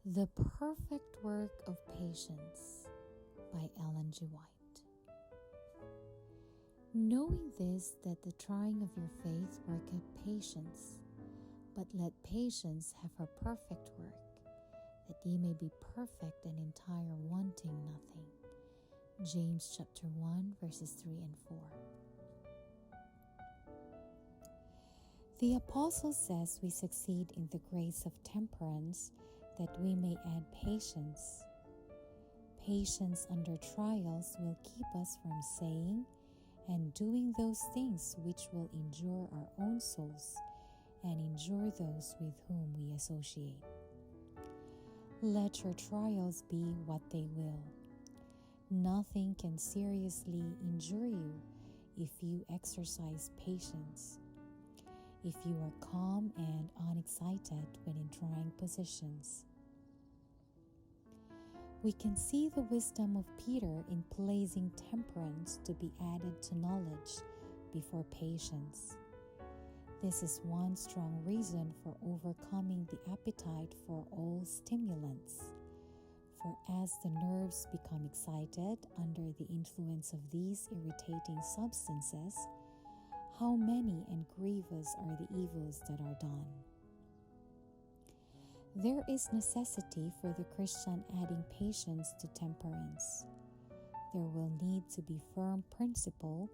The Perfect Work of Patience by Ellen G. White. Knowing this, that the trying of your faith worketh patience, but let patience have her perfect work, that ye may be perfect and entire, wanting nothing. James chapter 1 verses 3 and 4. The apostle says we succeed in the grace of temperance that we may add patience. Patience under trials will keep us from saying and doing those things which will injure our own souls and injure those with whom we associate. Let your trials be what they will. Nothing can seriously injure you if you exercise patience, if you are calm and unexcited when in trying positions. We can see the wisdom of Peter in placing temperance to be added to knowledge before patience. This is one strong reason for overcoming the appetite for all stimulants. For as the nerves become excited under the influence of these irritating substances, how many and grievous are the evils that are done. There is necessity for the Christian adding patience to temperance. There will need to be firm principle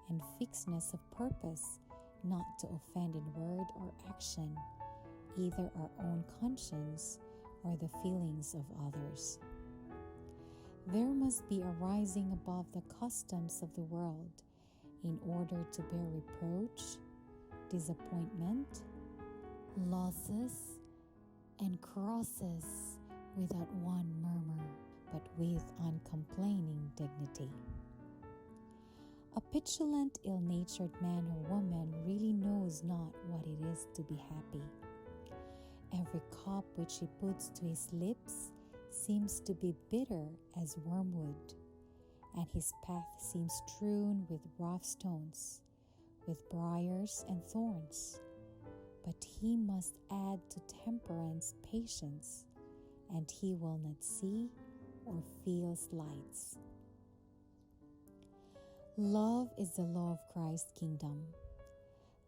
and fixedness of purpose, not to offend in word or action, either our own conscience or the feelings of others. There must be a rising above the customs of the world in order to bear reproach, disappointment, losses, and crosses without one murmur, but with uncomplaining dignity. A petulant, ill-natured man or woman really knows not what it is to be happy. Every cup which he puts to his lips seems to be bitter as wormwood, and his path seems strewn with rough stones, with briars and thorns. But he must add to temperance patience, and he will not see or feel slights. Love is the law of Christ's kingdom.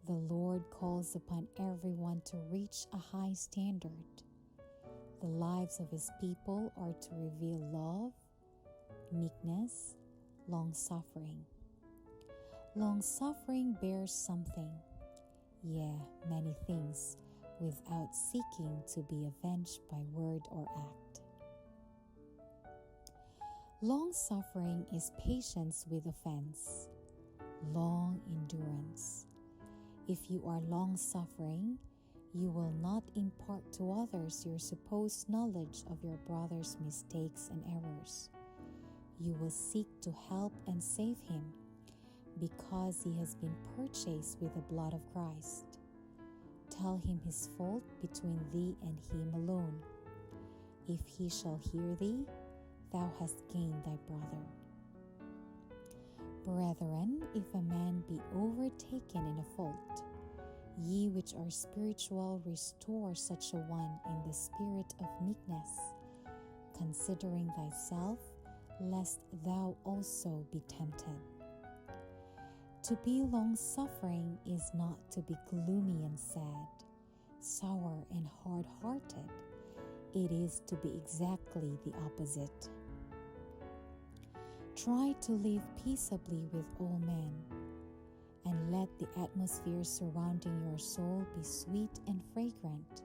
The Lord calls upon everyone to reach a high standard. The lives of his people are to reveal love, meekness, long-suffering. Long-suffering bears something, many things, without seeking to be avenged by word or act. Long-suffering is patience with offense, long endurance. If you are long-suffering, you will not impart to others your supposed knowledge of your brother's mistakes and errors. You will seek to help and save him, because he has been purchased with the blood of Christ. Tell him his fault between thee and him alone. If he shall hear thee, thou hast gained thy brother. Brethren, if a man be overtaken in a fault, ye which are spiritual, restore such a one in the spirit of meekness, considering thyself, lest thou also be tempted. To be long-suffering is not to be gloomy and sad, sour and hard-hearted. It is to be exactly the opposite. Try to live peaceably with all men, and let the atmosphere surrounding your soul be sweet and fragrant.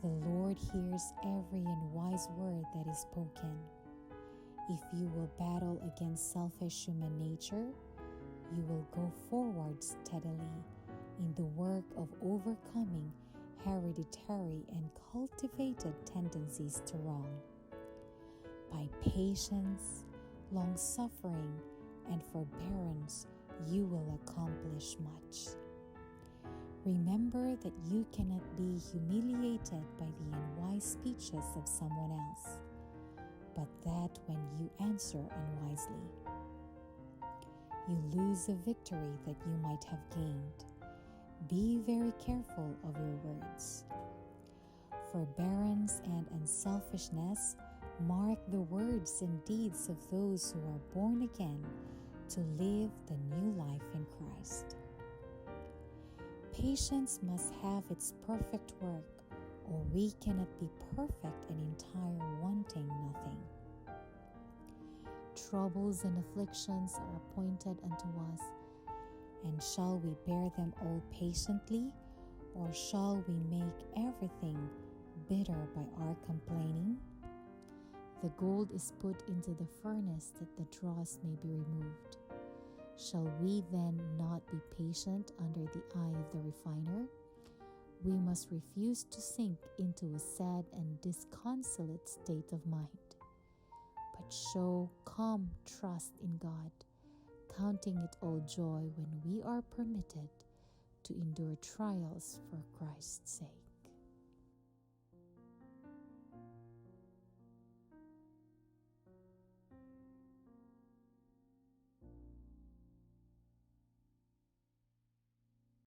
The Lord hears every unwise word that is spoken. If you will battle against selfish human nature, you will go forward steadily in the work of overcoming hereditary and cultivated tendencies to wrong. By patience, long-suffering, and forbearance, you will accomplish much. Remember that you cannot be humiliated by the unwise speeches of someone else, but that when you answer unwisely, you lose the victory that you might have gained. Be very careful of your words. Forbearance and unselfishness mark the words and deeds of those who are born again to live the new life in Christ. Patience must have its perfect work, or we cannot be perfect and entire, wanting nothing. Troubles and afflictions are appointed unto us, and shall we bear them all patiently, or shall we make everything bitter by our complaining? The gold is put into the furnace that the dross may be removed. Shall we then not be patient under the eye of the refiner? We must refuse to sink into a sad and disconsolate state of mind, but show calm trust in God, counting it all joy when we are permitted to endure trials for Christ.